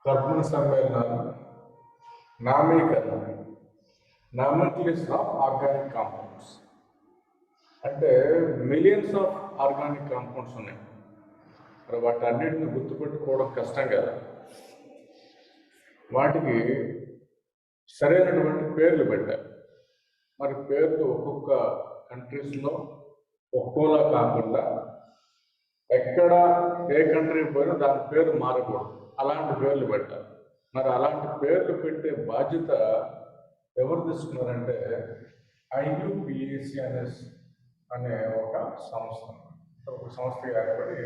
కర్బన సమ్మేళనాలు, నామీకరణ, నామక్లియేషన్ of organic compounds. అంటే మిలియన్స్ ఆఫ్ ఆర్గానిక్ కాంపౌండ్స్ ఉన్నాయి. మరి వాటన్నిటిని గుర్తుపెట్టుకోవడం కష్టం కదా. వాటికి సరైనటువంటి పేర్లు పెట్టారు. మరి పేర్లు ఒక్కొక్క కంట్రీస్లో ఒక్కోలా కాకుండా ఎక్కడ ఏ కంట్రీ పోయినా దాని పేరు మారకూడదు, అలాంటి పేర్లు పెట్టారు. మరి అలాంటి పేర్లు పెట్టే బాధ్యత ఎవరు తీసుకున్నారంటే IUPAC అనే ఒక సంస్థ ఏర్పడి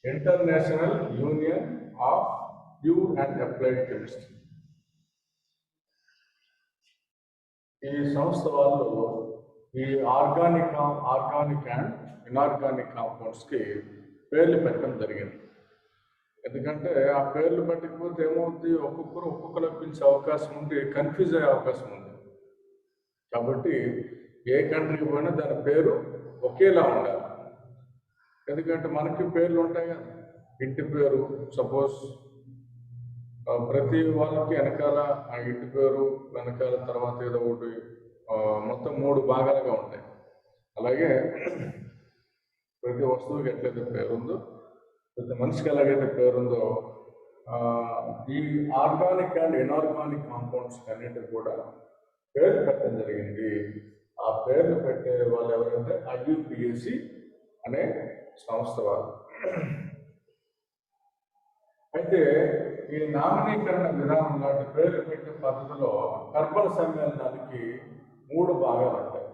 international union of pure and applied chemistry. ఈ సంస్థ వాళ్ళు ఈ ఆర్గానిక్ అండ్ ఇనార్గానిక్ కాంపౌండ్స్కి పేర్లు పెట్టడం జరిగింది. ఎందుకంటే ఆ పేర్లు పెట్టకపోతే ఏమవుతుంది, ఒక్కొక్కరు పిలిచే అవకాశం ఉంది, కన్ఫ్యూజ్ అయ్యే అవకాశం ఉంది. కాబట్టి ఏ కంట్రీకి పోయినా దాని పేరు ఒకేలా ఉండాలి. ఎందుకంటే మనకి పేర్లు ఉంటాయి కదా, ఇంటి పేరు సపోజ్ ప్రతి వాళ్ళకి వెనకాల ఆ ఇంటి పేరు వెనకాల తర్వాత ఏదో ఒకటి మొత్తం 3 భాగాలుగా ఉంటాయి. అలాగే ప్రతి వస్తువుకి ఎట్లయితే పేరుందో, ప్రతి మనిషికి ఎలాగైతే పేరుందో, ఈ ఆర్గానిక్ అండ్ ఇనార్గానిక్ కాంపౌండ్స్ అన్నిటికి కూడా పేర్లు పెట్టడం జరిగింది. ఆ పేర్లు పెట్టే వాళ్ళు ఎవరంటే IUPAC అనే సంస్థ వాళ్ళు. అయితే ఈ నామినీకరణ విధానం లాంటి పేర్లు పెట్టే పద్ధతిలో కర్బన సమ్మేళనానికి 3 భాగాలు ఉంటాయి.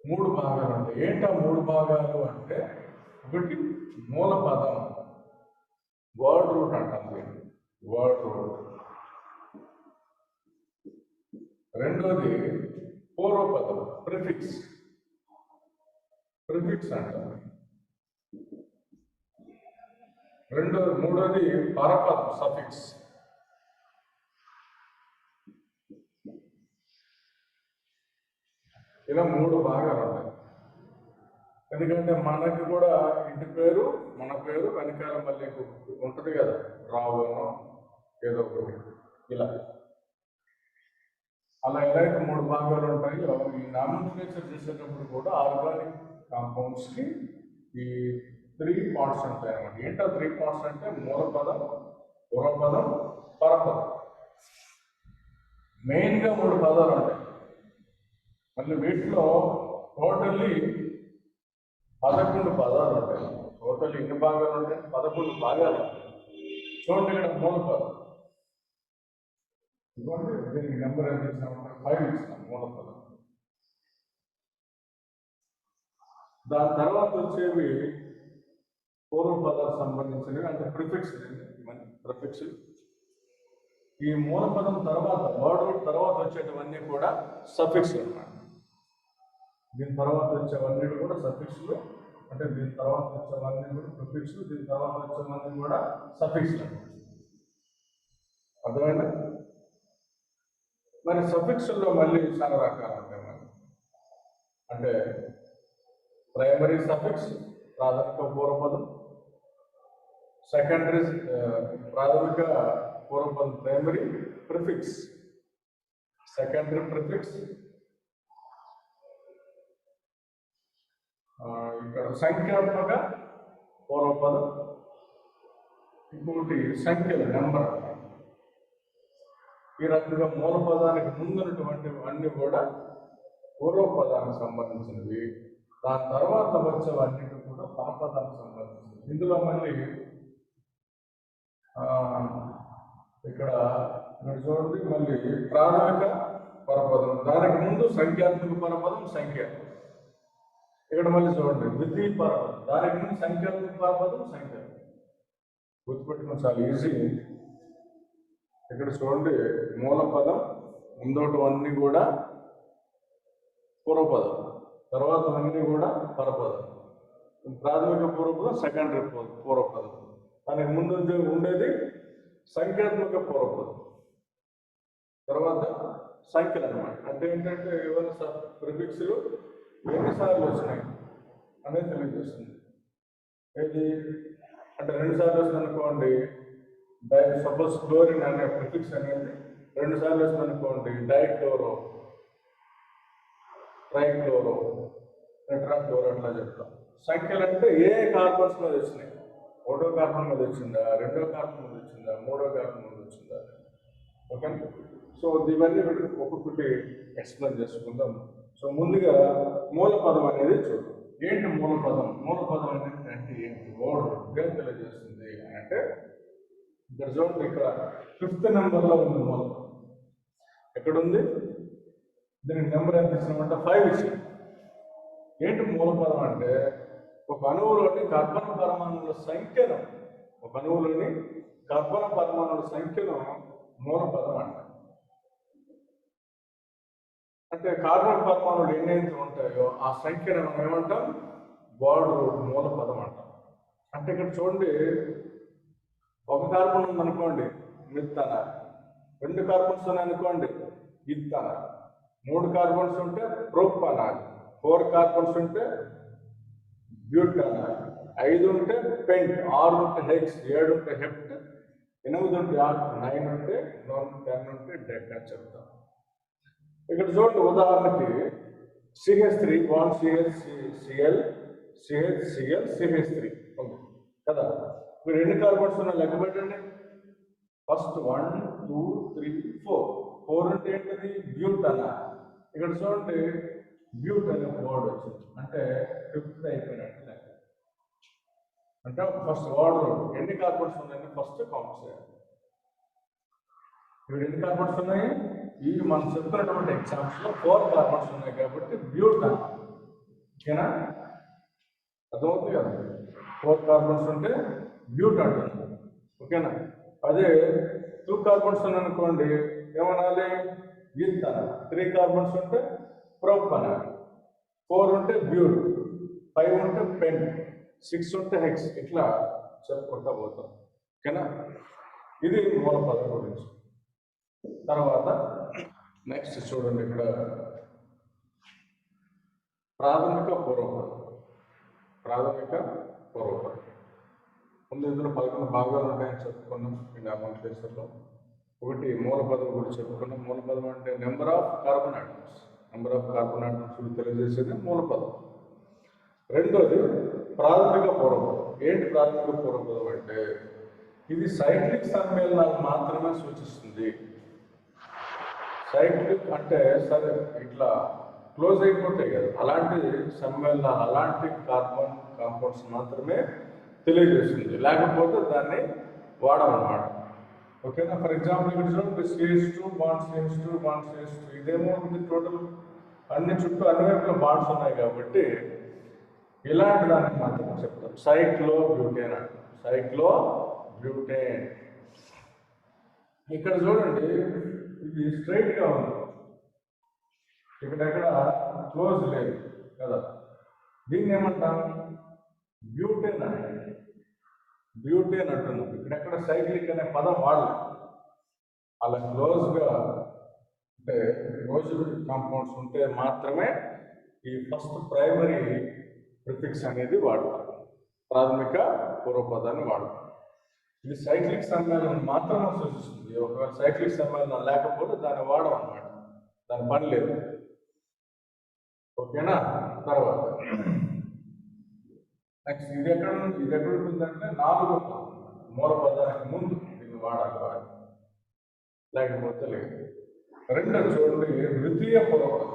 3 భాగాలు ఉంటాయి. ఏంటా 3 భాగాలు అంటే, ఒకటి మూల పదం, వర్డ్ రూట్ అంటాం, వర్డ్ రూట్. రెండోది పూర్వపదం, ప్రిఫిక్స్ అంటాం. మూడోది పరపదం, సఫిక్స్. ఇలా 3 భాగాలు ఉంటాయి. ఎందుకంటే మనకి కూడా ఇంటి పేరు, మన పేరు వెనకాల మళ్ళీ ఉంటుంది కదా, రావునో ఏదో ఒకటి ఇలా. అలా ఎలాగైతే 3 భాగాలు ఉంటాయో, ఈ నామినికేషన్ చేసేటప్పుడు కూడా ఆర్గానిక్ కాంపౌండ్స్కి ఈ 3 పార్ట్స్ ఉంటాయి అన్నమాట. ఏంటో 3 పార్ట్స్ అంటే మూలపదం, పూర్వపదం, పరపదం. మెయిన్గా 3 పదాలు ఉంటాయి. మళ్ళీ వీటిలో టోటల్లీ 11 పదాలు ఉంటాయి. టోటల్ ఎన్ని భాగాలు ఉంటాయి? 11 భాగాలు ఉంటాయి. చూడండి, ఇక్కడ మూలపదం ఇవ్వండి, దీనికి నెంబర్ ఎంత ఇచ్చినామంటే 5 ఇచ్చినాం మూలపదం. దాని తర్వాత వచ్చేవి పూర్వపదాలకు సంబంధించినవి, అంటే ప్రిఫిక్స్. ఈ మూలపదం తర్వాత, వర్డ్ రూట్ తర్వాత వచ్చేటివన్నీ కూడా సఫిక్స్లు అన్నమాట. దీని తర్వాత వచ్చేవన్నీ కూడా సఫిక్స్లు, అంటే దీని తర్వాత వచ్చేవన్నీ కూడా ప్రిఫిక్స్లు, దీని తర్వాత వచ్చేవన్నీ కూడా సఫిక్స్లు. అర్థమైనా? మరి సఫిక్స్లో మళ్ళీ చాలా రకాలు ఉంటాయి. అంటే ప్రైమరీ సఫిక్స్, ప్రాథమిక పూర్వపదం. సెకండరీ ప్రాథమిక పూర్వపదం ప్రైమరీ ప్రిఫిక్స్, సెకండరీ ప్రిఫిక్స్. ఇక్కడ సంఖ్యాత్మక పూర్వపదం, ఇంకొకటి సంఖ్యలు, నెంబర్. ఈ రకంగా మూలపదానికి ముందున్నటువంటి అన్ని కూడా పూర్వపదానికి సంబంధించినవి. దాని తర్వాత వచ్చేవన్నిటి కూడా పరపదానికి సంబంధించినవి. ఇందులో మళ్ళీ ఇక్కడ చూడండి, మళ్ళీ ప్రాథమిక పరపదం, దానికి ముందు సంఖ్యాత్మక పరపదం, సంఖ్య. ఇక్కడ మళ్ళీ చూడండి ద్వితీయ పరపదం, దానికి ముందు సంఖ్యాత్మక పరపదం, సంఖ్య. గుర్తుపెట్టుకుని చాలా ఈజీ. ఇక్కడ చూడండి, మూలపదం ముందోటవన్నీ కూడా పూర్వపదం, తర్వాత అన్నీ కూడా పరపదం. ప్రాథమిక పూర్వపదం, సెకండరీ పూర్వపదం. దానికి ముందు ఉండేది సంఖ్యాత్మక పూర్వపదం, తర్వాత సంఖ్యలు అన్నమాట. అంటే ఏంటంటే ఏమైనా ప్రిఫిక్స్లు ఎన్నిసార్లు వచ్చినాయి అనేది తెలియజేస్తుంది. ఏది అంటే 2 సార్లు వచ్చింది అనుకోండి, సపోజ్ క్లోరిన్ అనే ప్రిఫిక్స్ అనేది 2 సార్లు వచ్చింది అనుకోండి, డైక్లోరో, ట్రైక్లోరో, టెట్రాక్లోరో అట్లా చెప్తాం. సంఖ్యలు అంటే ఏ కార్బన్స్ మీద వచ్చినాయి, 1వ కార్బన్ మీద వచ్చిందా, 2వ కార్బన్ మీద వచ్చిందా, 3వ కార్బన్ మీద వచ్చిందా. ఓకే, సో ఇవన్నీ ఒక్కొక్కటి ఎక్స్ప్లెయిన్ చేసుకుందాం. సో ముందుగా మూల పదం అనేది చూద్దాం. ఏంటి మూల పదం? మూల పదం అనేది అంటే ఏంటి? వర్డ్ ఏం తెలియజేస్తుంది అంటే, ఇక్కడ చూడండి, ఇక్కడ 5th నెంబర్లో ఉంది మూల పదం. ఎక్కడుంది? దీనికి నెంబర్ ఎంత ఇచ్చినామంటే 5 ఇచ్చింది. ఏంటి మూల పదం అంటే, ఒక అణువులోని కార్బన్ పరమాణువుల సంఖ్యను, ఒక అణువులోని కార్బన్ పరమాణువుల సంఖ్యను మూల పదం అంటారు. అంటే కార్బన్ పరమాణువులు ఎన్నైతే ఉంటాయో ఆ సంఖ్యను మనం ఏమంటాం? వర్డ్ రూట్, మూల పదం అంటాం. అంటే ఇక్కడ చూడండి, ఒక కార్బన్ ఉందనుకోండి, మిథనాల్. 2 కార్బన్స్ ఉన్నాయనుకోండి, ఇథనాల్. 3 కార్బన్స్ ఉంటే ప్రోపనాల్. 4 కార్బన్స్ ఉంటే బ్యూటానాల్. 5 ఉంటే పెంట్. 6 ఉంటే హెక్స్. 7 ఉంటే హెప్ట్. 8 ఉంటే ఆర్క్. 9 ఉంటే నాన్. 10 ఉంటే డెక్ అని చెప్తాం. ఇక్కడ చూడండి, ఉదాహరణకి CH3 bond CHCl CHCl CH3 ఉంది కదా. మీరు ఎన్ని కార్బన్స్ ఉన్నా లెక్క పెట్టండి. ఫస్ట్ 1 2 3 4. 4 అంటే ఏంటిది? బ్యూటానాల్. ఇక్కడ చూడండి, బ్యూట్ అనే వర్డ్ వచ్చింది అంటే 5th అయిపోయినట్టు లెక్క. అంటే ఫస్ట్ వర్డ్ ఎన్ని కార్బన్స్ ఉన్నాయని ఫస్ట్ కౌంట్ చేయాలి. ఇప్పుడు ఎన్ని కార్బన్స్ ఉన్నాయి? ఈ మనం చెప్తున్నటువంటి ఎగ్జామ్స్ లో 4 కార్బన్స్ ఉన్నాయి కాబట్టి బ్యూటాన్. ఓకేనా? అర్థమవుతుంది కదా. 4 కార్బన్స్ ఉంటే బ్యూటాన్ అంటున్నాం. ఓకేనా? అదే 2 కార్బన్స్ ఉన్నాయనుకోండి, ఏమనాలి? ఈథనాల్. 3 కార్బన్స్ ఉంటే ప్రోపనాల్. 4 ఉంటే బ్యూట్. 5 ఉంటే పెంట్. 6 ఉంటే హెక్స్. ఇట్లా చెప్పుకుంటా పోతాం. ఓకేనా? ఇది మూల పదం గురించి. తర్వాత నెక్స్ట్ చూడండి, ఇక్కడ ప్రాథమిక పూర్వపదం. ప్రాథమిక పూర్వపదం ముందు ఇందులో 11 భాగాలు ఉంటాయని చెప్పుకున్నాం ఈ నామోనిక్లేచర్లో. ఒకటి మూల పదం గురించి చెప్పుకున్నాం. మూల పదం అంటే number of carbon atoms. Number of carbon atoms తెలియజేసేది మూల పదం. రెండోది ప్రాథమిక పూర్వపదం. ఏంటి ప్రాథమిక పూర్వపదం అంటే, ఇది సైక్లిక్ సమ్మేళనాలు మాత్రమే సూచిస్తుంది. సైక్లిక్ అంటే సరే ఇట్లా క్లోజ్ అయిపోతాయి కదా, అలాంటి సమ్మేళనాలు, అలాంటి కార్బన్ కాంపౌండ్స్ మాత్రమే తెలియజేస్తుంది. లేకపోతే దాన్ని వాడమన్నమాట. ఓకేనా? ఫర్ ఎగ్జాంపుల్ ఇక్కడ చూడండి, CH2 bond CH2 bond CH2. ఇదేమో ఉంది టోటల్ అన్ని చుట్టూ అన్ని వైపుల బాండ్స్ ఉన్నాయి కాబట్టి ఇలాంటి దానికి మాత్రం చెప్తాం సైక్లో బ్యూటేన్ అంటాం. సైక్లో బ్యూటేన్. ఇక్కడ చూడండి, ఇది స్ట్రైట్ గా ఉంది, ఇక్కడ క్లోజ్ లేదు కదా. దీన్ని ఏమంటాం? బ్యూటేన్ అంటే. బ్యూటేన్ అంటున్నాం. ఇక్కడెక్కడ సైక్లిక్ అనే పదం వాడలేదు. అలా క్లోజ్గా అంటే క్లోజ్డ్ కాంపౌండ్స్ ఉంటే మాత్రమే ఈ ఫస్ట్ ప్రైమరీ ప్రిఫిక్స్ అనేది వాడతాం. ప్రాథమిక పూర్వపదాన్ని వాడతాం. ఇది సైక్లిక్ సమ్మేళనం మాత్రమే సూచిస్తుంది. ఒకవేళ సైక్లిక్ సమ్మేళనం లేకపోతే దాన్ని వాడడం అన్నమాట, దాని పని లేదు. ఓకేనా? తర్వాత నెక్స్ట్ ఇది ఎక్కడ ఉంటుందంటే 4వ మూల పదానికి ముందు దీన్ని వాడాలి, లేకపోతే లేదు. రెండో చూడండి, ద్వితీయ పూర్వపదం.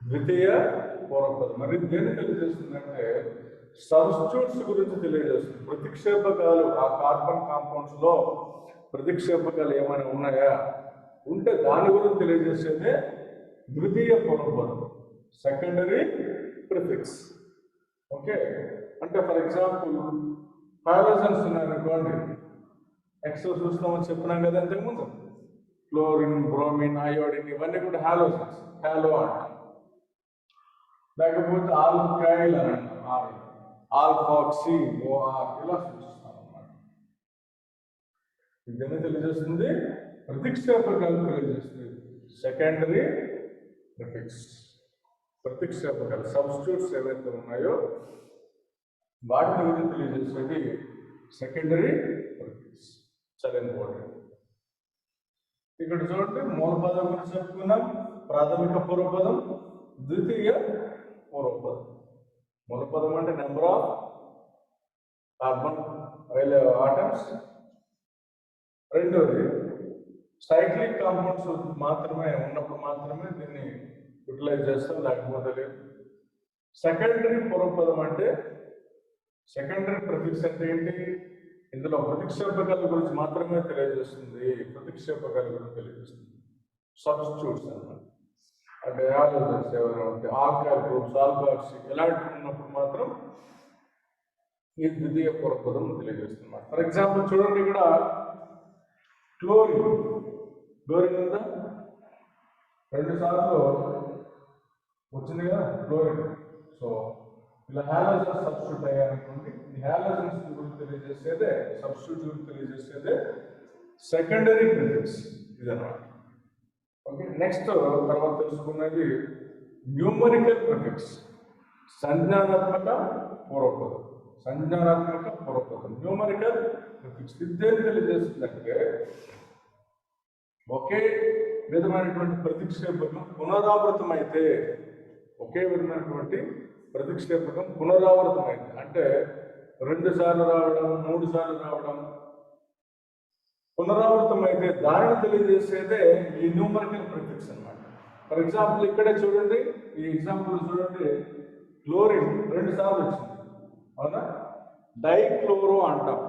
ద్వితీయ పూర్వపదం మరి దేన్ని తెలియజేస్తుందంటే సబ్స్టిట్యూట్స్ గురించి తెలియజేస్తుంది. ప్రతిక్షేపకాలు, ఆ కార్బన్ కాంపౌండ్స్ లో ప్రతిక్షేపకాలు ఏమైనా ఉన్నాయా, ఉంటే దాని గురించి తెలియజేసేదే ద్వితీయ పూర్వపదం, సెకండరీ ప్రిఫిక్స్. ఓకే, అంటే ఫర్ ఎగ్జాంపుల్ హాలోజన్స్ ఉన్నాయనుకోండి, ఎక్సో చూస్తామని చెప్పినాం కదా ఇంతకుముందు. క్లోరిన్, బ్రోమిన్, అయోడిన్ ఇవన్నీ కూడా హాలోజన్స్, హాలో అంటాం. లేకపోతే ఆల్కైల్ అని అంటాం, ఆల్కాక్సీ, ఓఆర్ ఇలా సూచిస్తాం అన్నమాట. ఇదేమీ తెలియజేస్తుంది? ప్రతిక్షేపకాలు తెలియజేస్తుంది, సెకండరీ ప్రిఫిక్స్. ప్రతిక్షేపకాలు సబ్స్టిట్యూట్స్ ఏవైతే ఉన్నాయో వాటిని గురించి తెలియజేసేది సెకండరీ ప్రిఫిక్స్. సరైన వర్డ్. ఇక్కడ చూడండి, మూల పదం గురించి చెప్పుకున్నాం, ప్రాథమిక పూర్వపదం, ద్వితీయ పూర్వపదం. మూల పదం అంటే నెంబర్ ఆఫ్ కార్బన్ ఆటమ్స్. రెండోది సైక్లిక్ కాంపౌండ్స్ మాత్రమే ఉన్నప్పుడు మాత్రమే దీన్ని యూటిలైజ్ చేస్తాం, లేకపోతే లేదు. సెకండరీ పూర్వపదం అంటే, సెకండరీ ప్రిఫిక్స్ అంటే ఏంటి? ఇందులో ప్రతిక్షేపకాల గురించి మాత్రమే తెలియజేస్తుంది, ప్రతిక్షేపకాల గురించి తెలియజేస్తుంది. సబ్స్టిట్యూట్స్ అన్నమాట. అంటే హాలోజన్స్ ఎవరైనా ఉంటే, ఆల్కైల్ గ్రూప్స్, ఆల్కాక్సీ ఇలాంటివి ఉన్నప్పుడు మాత్రం ఈ ద్వితీయ పూర్వపదం తెలియజేస్తున్నమాట. ఫర్ ఎగ్జాంపుల్ చూడండి, ఇక్కడ క్లోరిన్ ఉందా? 2 సార్లు వచ్చింది కదా క్లోరిన్. సో ఇలా హాలోజన్స్ సబ్స్టిట్యూట్ అయ్యారనుకోండి, ఈ హాలోజన్స్ గురించి తెలియజేసేదే, సబ్స్టిట్యూట్ గురించి తెలియజేసేదే సెకండరీ ప్రిఫిక్స్ ఇదన్నమాట. ఓకే, నెక్స్ట్ తర్వాత తెలుసుకున్నది న్యూమరికల్ ప్రిఫిక్స్, సంజ్ఞానాత్మక పూర్వపదం. సంజ్ఞానాత్మక పూర్వపదం, న్యూమరికల్ ప్రిఫిక్స్. ఇదేం తెలియజేస్తుందంటే, ఒకే విధమైనటువంటి ప్రతిక్షేపకం పునరావృతం అయితే, ఒకే విధమైనటువంటి ప్రతిక్షేపకం పునరావృతం అయితే, అంటే 2 సార్లు రావడం, 3 సార్లు రావడం, పునరావృతం అయితే దానిని తెలియజేసేదే ఈ న్యూమరికల్ ప్రిఫిక్స్ అన్నమాట. ఫర్ ఎగ్జాంపుల్ ఇక్కడే చూడండి, ఈ ఎగ్జాంపుల్ చూడండి, క్లోరిన్ 2 సార్లు వచ్చింది, అవునా? డైక్లోరో అంటాం,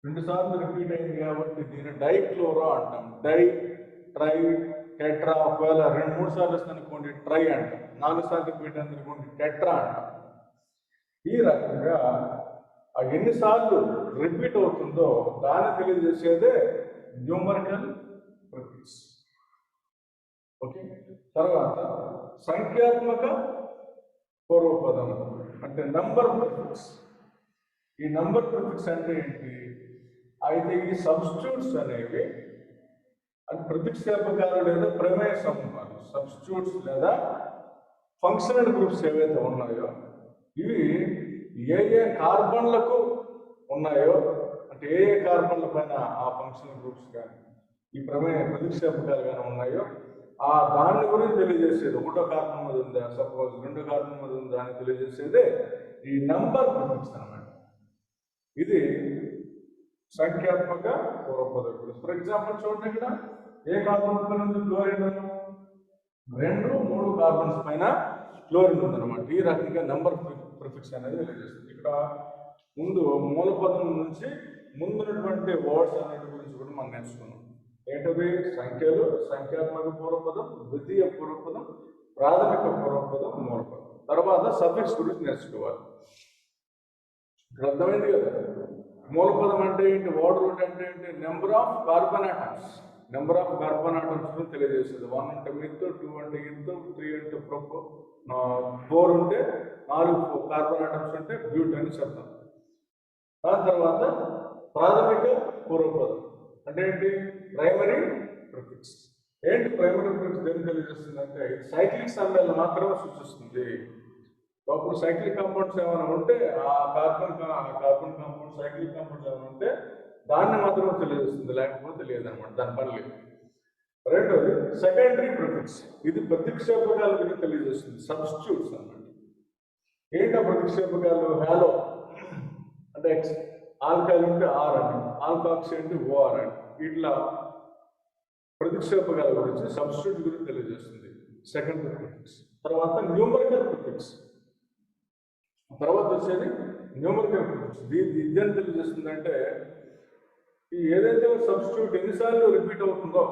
2 సార్లు రిపీట్ అయింది కాబట్టి దీన్ని డైక్లోరో అంటాం. Di, tri, tetra. ఒకవేళ 2-3 సార్లు వస్తుంది అనుకోండి ట్రై అంటాం, 4 సార్లు రిపీట్ అయింది అనుకోండి టెట్రా అంటాం. ఈ రకంగా ఎన్నిసార్లు రిపీట్ అవుతుందో దాన్ని తెలియజేసేదే న్యూమరికల్ ప్రిఫిక్స్. ఓకే, తర్వాత సంఖ్యాత్మక పూర్వపదం అంటే నంబర్ ప్రిఫిక్స్. ఈ నంబర్ ప్రిఫిక్స్ అంటే ఏంటి? అయితే ఈ సబ్స్టిట్యూట్స్ అనేవి అంటే ప్రతిక్షేపకాలు లేదా ప్రమేయ సమూహాలు, సబ్స్టిట్యూట్స్ లేదా ఫంక్షనల్ గ్రూప్స్ ఏవైతే ఉన్నాయో ఇవి ఏ కార్బన్లకు ఉన్నాయో, అంటే ఏ కార్బన్ల పైన ఆ ఫంక్షనల్ గ్రూప్స్ కానీ ఈ ప్రమేయ ప్రతిక్షేపకాలు కానీ ఉన్నాయో ఆ దాని గురించి తెలియజేసేది. 1వ కార్బన్ మీద ఉందా, సపోజ్ 2వ కార్బన్ మీద ఉందా అని తెలియజేసేదే ఈ నంబర్ ప్రిఫిక్స్ అన్నమాట. ఇది సంఖ్యాత్మక పూర్వపదం. ఫర్ ఎగ్జాంపుల్ చూడండి, ఇక్కడ ఏ కార్బన్ పైన ఉంది క్లోరిన్? 2-3 కార్బన్స్ పైన క్లోరిన్ ఉందన్నమాట. ఈ రకంగా నంబర్ ప్రిఫిక్స్ అనేది తెలియజేస్తుంది. ఇక్కడ ముందు మూలపదం నుంచి ముందున్నటువంటి వర్డ్స్ అన్నిటి గురించి కూడా మనం నేర్చుకున్నాం. ఏంటవి? సంఖ్యలు, సంఖ్యాత్మక పూర్వపదం, ద్వితీయ పూర్వపదం, ప్రాథమిక పూర్వపదం, మూలపదం. తర్వాత సఫిక్స్ గురించి నేర్చుకోవాలి. ఇక్కడ అర్థమైంది కదా, మూలపదం అంటే ఏంటి, వర్డ్ రూట్ అంటే ఏంటి? Number of carbon atoms. Number of carbon atoms తెలియజేస్తుంది. 1 అంటే మిత్, 2 అంటే ఇంత్, 3 అంటే ప్రొపో, 4 ఉంటే 4 కార్బన్ ఆటమ్స్ అంటే బ్యూట్ అని చెప్తాం. దాని తర్వాత ప్రాథమిక పూర్వపదం అంటే ఏంటి? Primary prefix. ఏంటి ప్రైమరీ ప్రిఫిక్స్? దేని తెలియజేస్తుంది అంటే ఇది సైక్లిక్ సమ్మేళనం మాత్రమే సూచిస్తుంది. లోపల సైక్లిక్ కాంపౌండ్స్ ఏమైనా ఉంటే ఆ కార్బన్ కాంపౌండ్, సైక్లిక్ కాంపౌండ్స్ ఏమైనా ఉంటే దాన్ని మాత్రమే తెలియజేస్తుంది, లేకపోతే లేదనమాట, దాని పని లేదు. రెండోది సెకండరీ ప్రిఫిక్స్. ఇది ప్రతిక్షేపకాల గురించి తెలియజేస్తుంది, సబ్స్టిట్యూట్స్ అన్నమాట. ఏంటో ప్రతిక్షేపకాలు? హ్యాలో అంటే ఎక్స్, ఆల్కైల్ ఉంటే ఆర్ అని, ఆల్కాక్సీ అంటే ఓఆర్ అని. ఇట్లా ప్రతిక్షేపకాల గురించి, సబ్స్టిట్యూట్ గురించి తెలియజేస్తుంది సెకండరీ ప్రిఫిక్స్. తర్వాత న్యూమరికల్ ప్రిఫిక్స్. తర్వాత వచ్చేది న్యూమరికల్ ప్రిఫిక్స్. ఇదేం తెలియజేస్తుంది అంటే ఏదైతే సబ్స్టిట్యూట్ ఎన్నిసార్లు రిపీట్ అవుతుందో,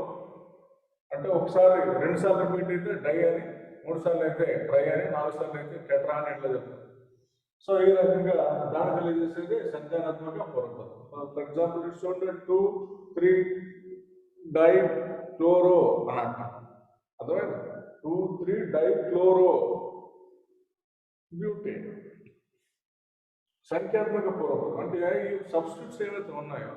అంటే ఒకసారి 2 సార్లు రిపీట్ అయితే డై అని, 3 సార్లు అయితే ట్రై అని, 4 సార్లు అయితే టెట్రా అని ఇట్లా చెప్తారు. సో ఈ రకంగా దాన్ని తెలియజేసేది సంఖ్యానాత్మక పూర్వపదం. ఫర్ ఎగ్జాంపుల్ చూడండి, 2-3 డై క్లోరో అని అంటాం. అర్థమైంది? 2-3 డై క్లోరో బ్యూటేన్. సంఖ్యాత్మక పూర్వపదం అంటే ఈ సబ్స్టిట్యూట్స్ ఏవైతే ఉన్నాయో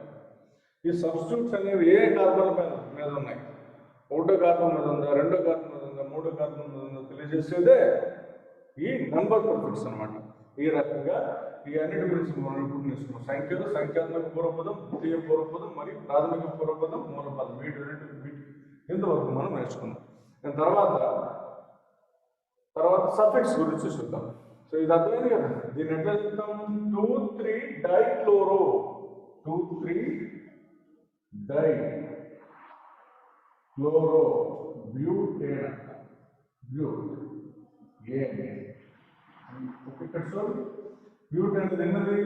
ఈ సబ్స్టిట్యూట్స్ అనేవి ఏ కార్బన్ మీద ఉన్నాయి, 1వ కార్బన్ మీద ఉందా, 2వ కార్బన్ మీద ఉందా, 3వ కార్బన్ మీద ఉందా తెలియజేసేదే ఈ నంబర్ ప్రిఫిక్స్ అన్నమాట. ఈ రకంగా ఈ అన్నిటి గురించి మనం ఇప్పుడు నేర్చుకున్నాం. సంఖ్యలు, సంఖ్యాత్మక పూర్వపదం, ద్వితీయ పూర్వపదం మరియు ప్రాథమిక పూర్వపదం, మూలపదం, వీటి ఇంతవరకు మనం నేర్చుకున్నాం. దాని తర్వాత సఫిక్స్ గురించి చూద్దాం. సో ఇది అర్థమైంది కదా. దీన్ని ఎట్లా చెప్తాం? 2,3 డైక్లోరో, 2,3 డైక్లోరో బ్యూటేన్, ఇక్కడ చూడు, బ్యూట్ అనేది ఎన్నది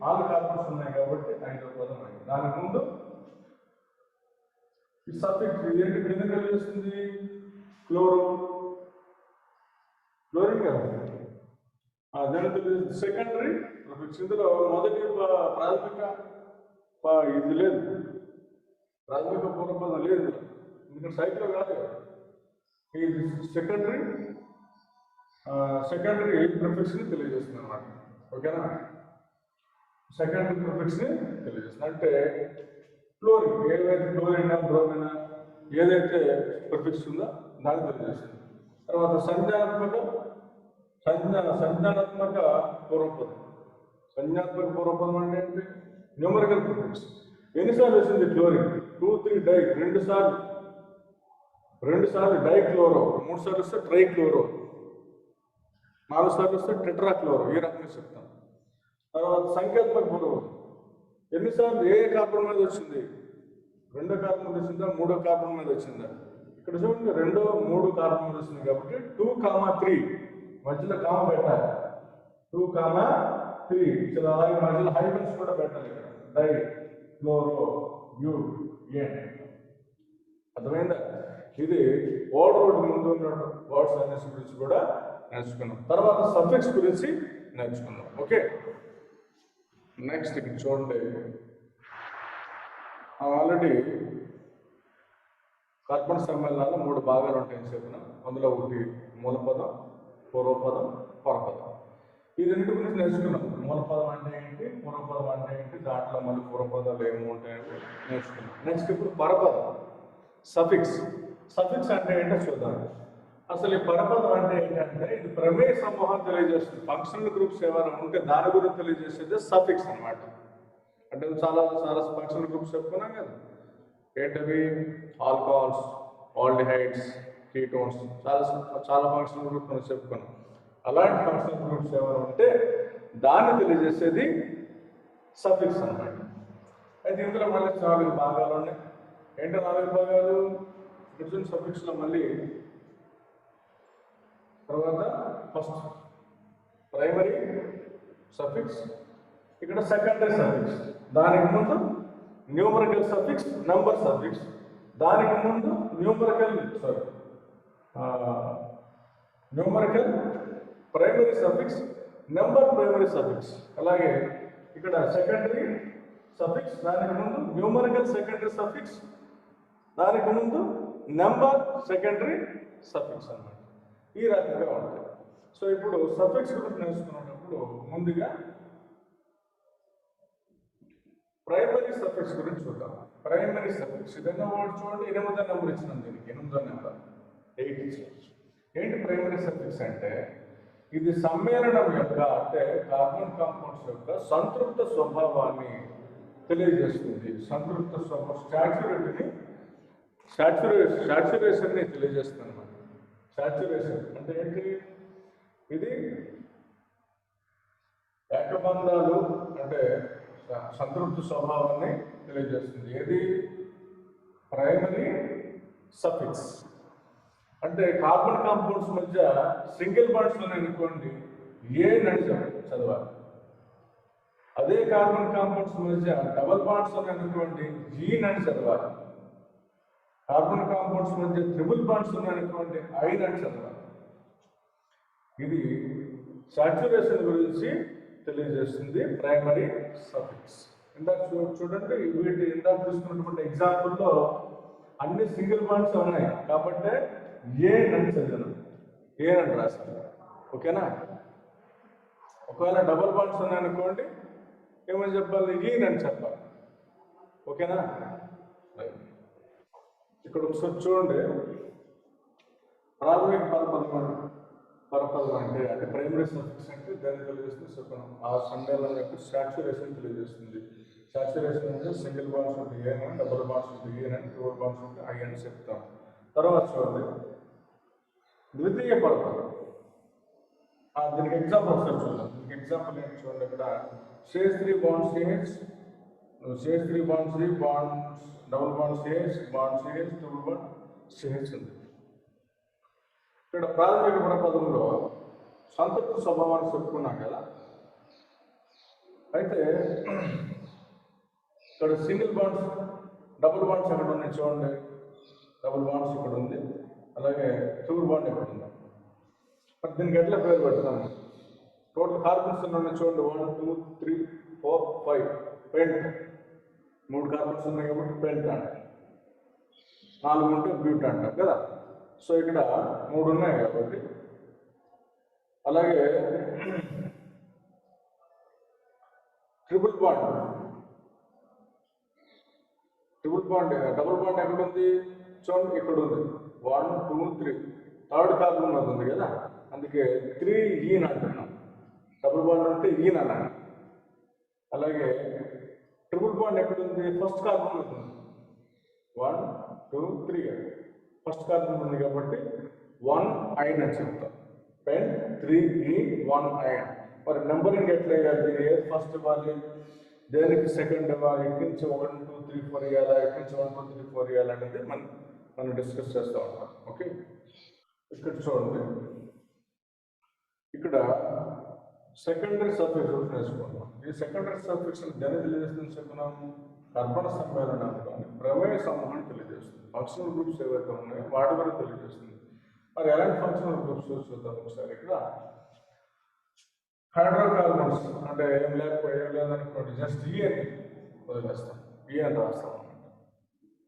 4 కార్బన్స్ ఉన్నాయి కాబట్టి 5వ పదం అయింది. దానికి ముందు ఈ సబ్జెక్ట్ ఇదేంటి కింద కలిగిస్తుంది? క్లోరిన్ కదా. దాని సెకండరీ ఇందులో మొదటి ప్రాథమిక ఇది లేదు, ప్రాథమిక పూర్వపదం లేదు, ఎందుకంటే సైకిల్ కాదు కదా. ఇది సెకండరీ ప్రిఫిక్స్ని తెలియజేస్తుంది అనమాట. ఓకేనా? సెకండరీ ప్రిఫిక్స్ని తెలియజేస్తుంది అంటే క్లోరిన్, ఏదైతే క్లోరిన్ బ్రోమిన్ ఏదైతే ప్రిఫిక్స్ ఉందో దాన్ని తెలియజేస్తుంది. తర్వాత సంజ్ఞానాత్మక పూర్వపదం. సంజ్ఞాత్మక పూర్వపదం అంటే ఏంటి? Numerical prefix. ఎన్నిసార్లు వచ్చింది క్లోరిన్? 2,3 డై, 2 సార్లు డైక్లోరో, 3 సార్లు వస్తే ట్రైక్లోరో, 4 సార్లు వస్తే టెట్రాక్లోరో, ఈ రకంగా చెప్తాం. తర్వాత సంఖ్యాత్మక పూర్వపదం ఎన్నిసార్లు ఏ కార్బన్ మీద వచ్చింది? 2వ కార్బన్ మీద వచ్చిందా, 3వ కార్బన్ మీద వచ్చిందా? ఇక్కడ చూడండి 2, 3 కార్బన్ మీద వచ్చింది కాబట్టి 2,3 మధ్యలో కామ పెట్టాలి. 2,3 అలాగే మధ్యలో హైఫెన్స్ కూడా పెట్టాలి. ఇక్కడ డై క్లోరో బ్యూటేన్. అర్థమైందా? ఇది ఓల్డ్ రోడ్ ముందు ఉన్న వర్డ్స్ అన్నిటి గురించి కూడా నేర్చుకున్నాం. తర్వాత సబ్జెక్ట్స్ గురించి నేర్చుకున్నాం. ఓకే, నెక్స్ట్ ఇక్కడ చూడండి, ఆల్రెడీ కార్బన్ సమ్మేళనాలు 3 భాగాలు ఉంటాయని చెప్పిన. అందులో ఒకటి మూలపదం, పూర్వపదం, పరపదం. ఈ రెండింటి గురించి నేర్చుకున్నాం. మూలపదం అంటే ఏంటి, పూర్వపదం అంటే ఏంటి, దాంట్లో మళ్ళీ పూర్వపదాలు ఏమి ఉంటాయని నేర్చుకున్నాం. నెక్స్ట్ ఇప్పుడు పరపదం, సఫిక్స్ అంటే ఏంటో చూద్దాం. అసలు ఈ పరపదం అంటే ఏంటంటే ఇది ప్రమేయ సమూహం తెలియజేస్తుంది. ఫంక్షనల్ గ్రూప్స్ ఏమైనా ఉంటే దాని గురించి తెలియజేసేది సఫిక్స్ అనమాట. అంటే చాలా ఫంక్షనల్ గ్రూప్స్ చెప్పుకున్నాం కదా. ఏంటవి? ఆల్కహాల్స్, ఆల్డిహైడ్స్, కీటోన్స్, చాలా ఫంక్షనల్ గ్రూప్స్ మనం చెప్పుకున్నాం. అలాంటి ఫంక్షనల్ గ్రూప్స్ ఏమైనా ఉంటే దాన్ని తెలియజేసేది సఫిక్స్ అనమాట. అయితే ఇందులో మళ్ళీ 4 భాగాలు ఉన్నాయి. ఏంటో 4 భాగాలు? ఇక్కడ సఫిక్స్లో మళ్ళీ తర్వాత ఫస్ట్ ప్రైమరీ సఫిక్స్, ఇక్కడ సెకండరీ సఫిక్స్, దానికి ముందు న్యూమరికల్ సఫిక్స్, నంబర్ సఫిక్స్, దానికి ముందు numerical primary suffix, number primary suffix. అలాగే ఇక్కడ సెకండరీ సఫిక్స్, దానికి ముందు న్యూమరికల్ సెకండరీ సఫిక్స్, దానికి ముందు నెంబర్ సెకండరీ సఫిక్స్ అన్నమాట. ఈ రకంగా ఉంటాయి. సో ఇప్పుడు సఫిక్స్ గురించి నేర్చుకున్నప్పుడు ముందుగా ప్రైమరీ సఫిక్స్ గురించి చూద్దాం. ప్రైమరీ సఫిక్స్ ఇదన్నా వర్డ్ చూడండి, 8వ నెంబర్ ఇచ్చినాం దీనికి, 8వ నెంబర్ 8 ఇచ్చారు. ఏంటి ప్రైమరీ సఫిక్స్ అంటే? ఇది సమ్మేళనం యొక్క అంటే కార్బన్ కాంపౌండ్స్ యొక్క సంతృప్త స్వభావాన్ని తెలియజేస్తుంది. సంతృప్త స్వభావం సాచురేషన్ని తెలియజేస్తుంది అనమాట. సాచురేషన్ అంటే ఏంటి? ఇది ఏకబంధాలు అంటే సంతృప్త స్వభావాన్ని తెలియజేస్తుంది. ఏది? ప్రైమరీ సఫిక్స్ అంటే కార్బన్ కాంపౌండ్స్ మధ్య సింగిల్ బాండ్స్ ఉన్నాయనుకోండి, ఏ నని చదవాలి. అదే కార్బన్ కాంపౌండ్స్ మధ్య డబల్ బాండ్స్ ఉన్నాయనుకోండి, జీ నని చదవాలి. కార్బన్ కాంపౌండ్స్ మధ్య ట్రిపుల్ బాండ్స్ ఉన్నాయనుకోండి, ఐ నని చదవాలి. ఇది సాచురేషన్ గురించి తెలియజేస్తుంది ప్రైమరీ సఫిక్స్. ఇందాక చూడండి, వీటి ఇందాక తీసుకున్నటువంటి ఎగ్జాంపుల్లో అన్ని సింగిల్ బాండ్స్ ఉన్నాయి కాబట్టి ఏ నని చదివాను, ఏ నని రాశాను. ఓకేనా? ఒకవేళ డబల్ బాండ్స్ ఉన్నాయనుకోండి ఏమని చెప్పాలి? ఈ నని చెప్పాలి. ఓకేనా? ఇక్కడ ఒకసారి చూడండి, ప్రాథమిక పరపదం పరపదం అంటే ప్రైమరీ సఫిక్స్ అంటే దాన్ని తెలియజేస్తుంది శకునం. ఆ సమ్మేళనం యొక్క సాచురేషన్ తెలియజేస్తుంది. సాచురేషన్ అంటే సింగిల్ బాండ్స్ ఉంటే ఏన్ అని, డబుల్ బాండ్స్ ఉంటే ఏన్ అని, డబుల్ బాండ్స్ ఉంటే ఐ అని చెప్తాం. తర్వాత చూడండి ద్వితీయ పరపదం. దీనికి ఎగ్జాంపుల్ ఒకసారి చూద్దాం. దీనికి ఎగ్జాంపుల్ ఏంటి చూడండి. ఇక్కడ CH3 bond CH, CH3 bond C, bonds double bond CH, bond CH, double bond CH ఉంది. ఇక్కడ ప్రాథమిక పరపదంలో సంతృప్త స్వభావాన్ని చెప్పుకున్నాం కదా. అయితే ఇక్కడ సింగిల్ బాండ్స్, డబుల్ బాండ్స్ ఎక్కడ ఉన్నాయి చూడండి. డబుల్ బాండ్స్ ఇక్కడ ఉంది, అలాగే ట్రిపుల్ బాండ్ ఇక్కడ ఉంది. మరి దీనికి ఎట్లా పేరు పెడతాము? టోటల్ కార్బన్స్ ఉన్నాయి చూడండి. 1 2 3 4 5 పెంట్. 3 కార్బన్స్ ఉన్నాయి కాబట్టి పెంట్ అంట. 4 ఉంటే బ్యూట్ అంటాం కదా. సో ఇక్కడ 3 ఉన్నాయి కాబట్టి, అలాగే ట్రిపుల్ బాండ్, డబుల్ బాండ్ ఎక్కడ ఉంది చూడండి. ఇక్కడ ఉంది 1 2 3. థర్డ్ కార్బన్ అది ఉంది కదా, అందుకే 3 ఈన్ అంటున్నాం. డబుల్ బాండ్ అంటే ఈన్ అన్నాను. అలాగే ట్రిపుల్ బాండ్ ఎక్కడ ఉంది? ఫస్ట్ కార్బన్ ఉంది. 1 2 3 ఫస్ట్ కార్బన్ ఉంది కాబట్టి 1 ఐన్ అని చెప్తాం. పెన్ 3 ఈన్ 1 ఐన్. మరి నెంబరింగ్ ఎట్లా వేయాలి? ఏది ఫస్ట్ ఇవ్వాలి, దేనికి సెకండ్ ఇవ్వాలి, ఇటు నుంచి 1 2 3 4 ఇవ్వాలా, ఇటు నుంచి 1 2 3 4 ఇవ్వాలనేది మనం డిస్కస్ చేస్తూ ఉంటాం. ఓకే, ఇక్కడ చూడండి. ఇక్కడ సెకండరీ సఫిక్స్ నేర్చుకుంటాం. ఈ సెకండరీ సఫిక్స్ దేని తెలియజేస్తుంది చెప్పుకున్నాం? కర్బన సమ్మేళనాన్ని కానీ ప్రమేయ సమూహాన్ని తెలియజేస్తుంది. ఫంక్షనల్ గ్రూప్స్ ఏవైతే ఉన్నాయో వాటి వరకు తెలియజేస్తుంది. మరి ఎలాంటి ఫంక్షనల్ గ్రూప్స్ చూద్దాం ఒకసారి. ఇక్కడ హైడ్రోకార్బన్స్ అంటే ఏం లేదనుకోండి, జస్ట్ ఈ అని వదిలేస్తాం, ఈ అని రాస్తాం అన్నమాట.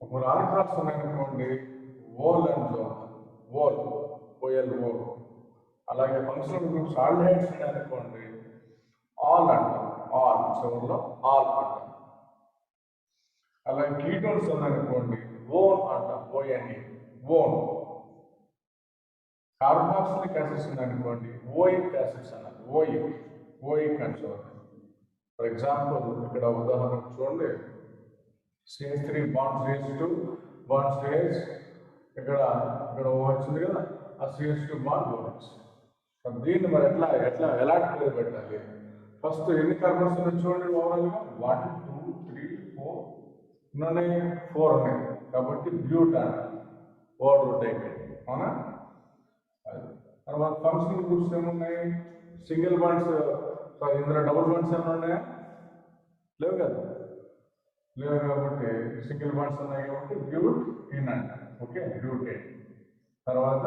ఒకవేళ ఆల్కహాల్స్ ఉన్నాయనుకోండి, ఓల్ అని చూద్దాం, ఓల్ ఓఎల్ ఓల్. అలాగే ఫంక్షనల్ గ్రూప్స్ ఆల్డిహైడ్స్ ఉన్నాయనుకోండి, ఆల్ అంటాం, ఆల్ చివరిలో ఆల్ అంటాం. అలాగే కీటోన్స్ ఉన్నాయనుకోండి, ఓన్ అంటాం, ఓఎన్ఏ ఓన్. కార్బాక్సిలిక్ యాసిడ్స్ ఉన్నాయనుకోండి, ఓయిక్ యాసిడ్స్ అన్నారు, ఓయిక్ అని చూడండి. ఫర్ ఎగ్జాంపుల్ ఇక్కడ ఉదాహరణ చూడండి. CH3 bond CH2 bond CH, ఇక్కడ OH ఉంది కదా, ఆ CH2 బాండ్ OH. దీన్ని మరి ఎలాంటి పేరు పెట్టాలి? ఫస్ట్ ఎన్ని కార్బన్స్ ఉన్నాయి చూడండి. ఓవరాల్గా 1 2 3 4 ఉన్నాయి, 4 ఉన్నాయి కాబట్టి బ్యూట్ అంటారు, ఓవర్ టైప్. అవునా? తర్వాత ఫంక్షనల్ గ్రూప్స్ ఏమున్నాయి? సింగిల్ బాండ్స్, ఇందులో డబుల్ బాండ్స్ ఏమైనా ఉన్నాయా? లేవు కదా, లేవు కాబట్టి సింగిల్ బాండ్స్ ఉన్నాయి కాబట్టి బ్యూట్ ఇన్ అంట. Okay, butane. తర్వాత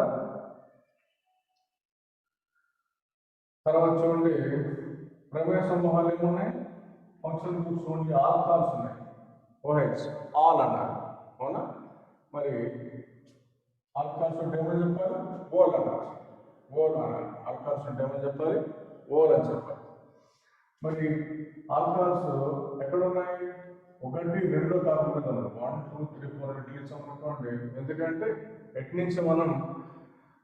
చూడండి ప్రమేయ సమూహాలు ఏమున్నాయి? ఫంక్షనల్ గ్రూప్స్ ఓన్లీ ఆల్కహాల్స్ ఉన్నాయి, OH ఆల్ అన్నారు. అవునా? మరి ఆల్కహాల్స్ ఉంటే ఏమని చెప్పాలి? ఓల్ అన్నారు, ఓల్ అన్నారు. ఆల్కహాల్స్ ఉంటే ఏమని చెప్పాలి? ఓల్ అని చెప్పాలి. మరి ఆల్కహాల్స్ ఎక్కడ ఉన్నాయి? 1 2 కార్బన్ మీద ఉన్నాయి. 1 2 3 4 ఇట్లా అనుకోండి. ఎందుకంటే ఎటు నుంచి మనం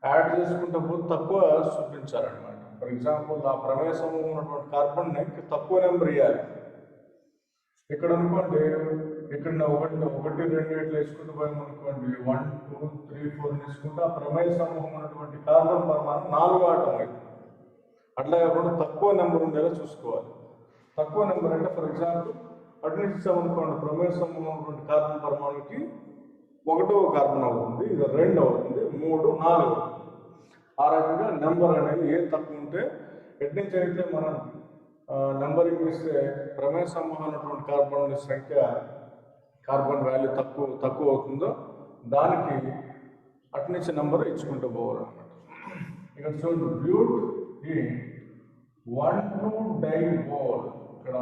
యాడ్ చేసుకుంటే పోతే తక్కువ చూపించాలన్నమాట. ఫర్ ఎగ్జాంపుల్ ఆ ప్రమేయ సమూహం ఉన్నటువంటి కార్బన్ని తక్కువ నెంబర్ ఇవ్వాలి. ఇక్కడ అనుకోండి, ఇక్కడ 1 2 ఇట్లా వేసుకుంటూ పోయామనుకోండి, 1 2 3 4 వేసుకుంటే ఆ ప్రమేయ సమూహం ఉన్నటువంటి కార్బన్ పరిమాణం 4 ఆటం అవుతుంది. అట్లా కాకుండా తక్కువ నెంబర్ ఉండేలా చూసుకోవాలి. తక్కువ నెంబర్ అంటే ఫర్ ఎగ్జాంపుల్ అటు నుంచి ఇచ్చామనుకోండి, ప్రమేయ సమూహం ఉన్నటువంటి కార్బన్ పరిమాణానికి 1వ కార్బన్ అవుతుంది, ఇది 2 అవుతుంది, 3 4 అవుతుంది. ఆ రకంగా నెంబర్ అనేది ఏది తక్కువ ఉంటే ఎటు నుంచి అయితే మనం నెంబరింగ్ ఇస్తే ప్రమేయ సమూహం ఉన్నటువంటి కార్బన్ సంఖ్య, కార్బన్ వాల్యూ తక్కువ అవుతుందో దానికి అటు నుంచి నెంబర్ ఇచ్చుకుంటూ పోవాలన్నమాట. ఇక్కడ చూడండి, బ్యూట్ ఈ 1 2 డైఓల్. ఇక్కడ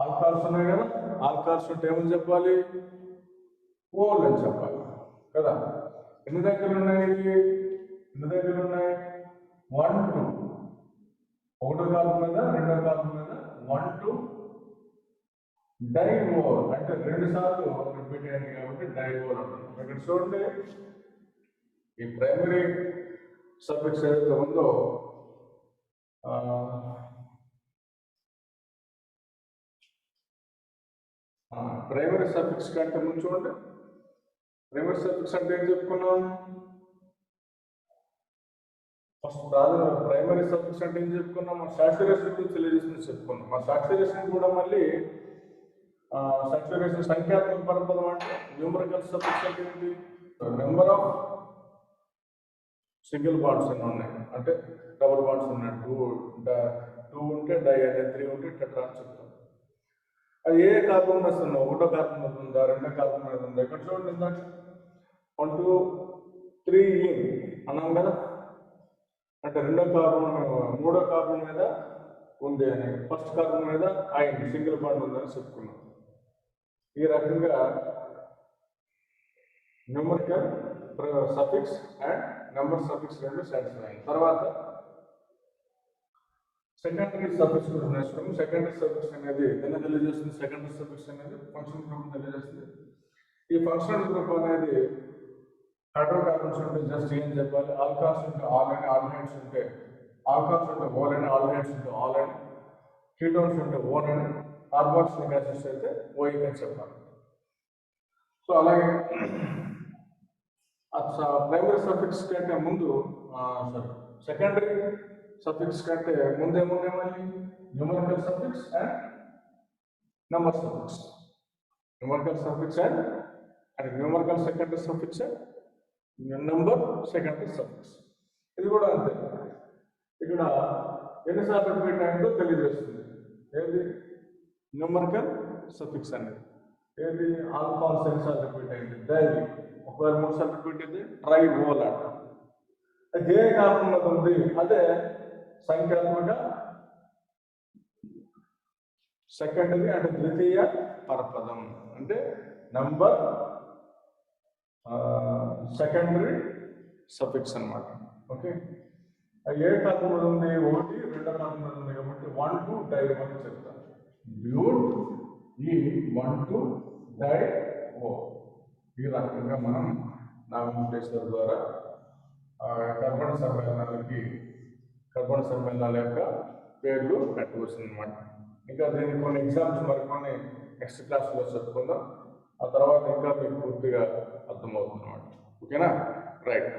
ఆల్కహాల్స్ ఉన్నాయి కదా, ఆల్కహాల్స్ ఉంటే ఏమని చెప్పాలి? ఓల్ అని చెప్పాలి కదా. ఎన్ని దగ్గరలు ఉన్నాయి? 1 2, 1వ కార్బన్ మీద 2వ కార్బన్ మీద 1 2 డైఓల్ అంటే 2 సార్లు రిపీట్ అయింది కాబట్టి డైఓల్ అంటున్నాం. ఇక్కడ చూడండి, ఈ ప్రైమరీ సఫిక్స్ ఏదైతే ఉందో ప్రైమరీ సఫిక్స్ కంటే ముందు చూడండి. ప్రైమరీ సఫిక్స్ అంటే ఏం చెప్పుకున్నాం? ఫస్ట్ ప్రైమరీ సఫిక్స్ అంటే ఏం చెప్పుకున్నాం? సాచురేషన్ గురించి తెలియజేస్తుంది చెప్పుకున్నాం. ఆ సాచురేషన్ కూడా మళ్ళీ సాచురేషన్ సంఖ్యాత్మక పరపదం అంటే న్యూమరికల్ సఫిక్స్ అంటే ఏంటి? నెంబర్ ఆఫ్ సింగిల్ బాండ్స్ అని ఉన్నాయి, అంటే డబుల్ బాండ్స్ ఉన్నాయి. టూ ఉంటే డై అనే, 3 ఉంటే టెట్రా అని చెప్తాం. అది ఏ కార్బన్ మీద ఉందో, ఒకటో కార్బన్ మీద ఉందా, రెండో కార్బన్ మీద ఉందా? ఇక్కడ చూడండి, ఇందాక 1 2 3 అన్నాం కదా, అంటే మూడో కార్బన్ మీద ఉంది అని, ఫస్ట్ కార్బన్ మీద ఐన్ సింగిల్ బాండ్ ఉందని చెప్పుకున్నాం. ఈ రకంగా numerical suffix and number suffix రెండు సాటిస్ఫై అయిన తర్వాత సెకండరీ సఫిక్స్ గురించి నేర్చుకున్నాం. సెకండరీ సఫిక్స్ అనేది దాన్ని తెలియజేస్తుంది. సెకండరీ సఫిక్స్ అనేది ఫంక్షనల్ గ్రూప్ తెలియజేస్తుంది. ఈ ఫంక్షనల్ గ్రూప్ అనేది హైడ్రోకార్బన్స్ ఉంటే జస్ట్ ఏం చెప్పాలి? ఆల్కహాల్స్ ఉంటే ఆల్ అని, ఆల్డిహైడ్స్ ఉంటే ఆల్కహాల్స్ ఉంటే ఓల్ అని, ఆల్డిహైడ్స్ ఉంటే ఆల్ అని, కీటోన్స్ ఉంటే ఓన్ అని, కార్బాక్సిలిక్ యాసిడ్స్ అయితే ఓయిక్ అని చెప్పాలి. సో అలాగే ప్రైమరీ సఫిక్స్ కంటే ముందు సెకండరీ సఫిక్స్ కంటే ముందేముందే మళ్ళీ numerical suffix and number suffix. Numerical suffix and numerical secondary suffix and number secondary suffix. ఇది కూడా అంతే. ఇక్కడ ఎన్నిసార్లు రిపీట్ అయిందో తెలియజేస్తుంది. ఏది? న్యూమరికల్ సఫిక్స్ అనేది. ఏది? ఆల్కహాల్స్ ఎన్నిసార్లు రిపీట్ అయింది? డైలీ. ఒకవేళ 3 సార్లు రిపీట్ అయితే ట్రై ఓల్ అంట. అది ఏ కాకుండా ఉంది? అదే సంఖ్యాత్మక సెకండరీ అంటే ద్వితీయ పరపదం, అంటే నంబర్ సెకండరీ సఫిక్స్ అన్నమాట. ఓకే, ఏ కార్బన్ మీద ఉంది? 1 2 కార్బన్ మీద ఉంది కాబట్టి 1 2 డై అని చెప్తాను. బ్యూట్ ఈ 1 2 డై ఓ. ఈ రకంగా మనం నామినేషన్ ద్వారా కర్బన సమ్మేళనాల యొక్క పేర్లు పెట్టవచ్చు అనమాట. ఇంకా దీనికి కొన్ని ఎగ్జామ్స్ మరికొన్ని నెక్స్ట్ క్లాస్లో చెప్పుకుందాం. ఆ తర్వాత ఇంకా మీకు పూర్తిగా అర్థమవుతుంది అనమాట. ఓకేనా? రైట్.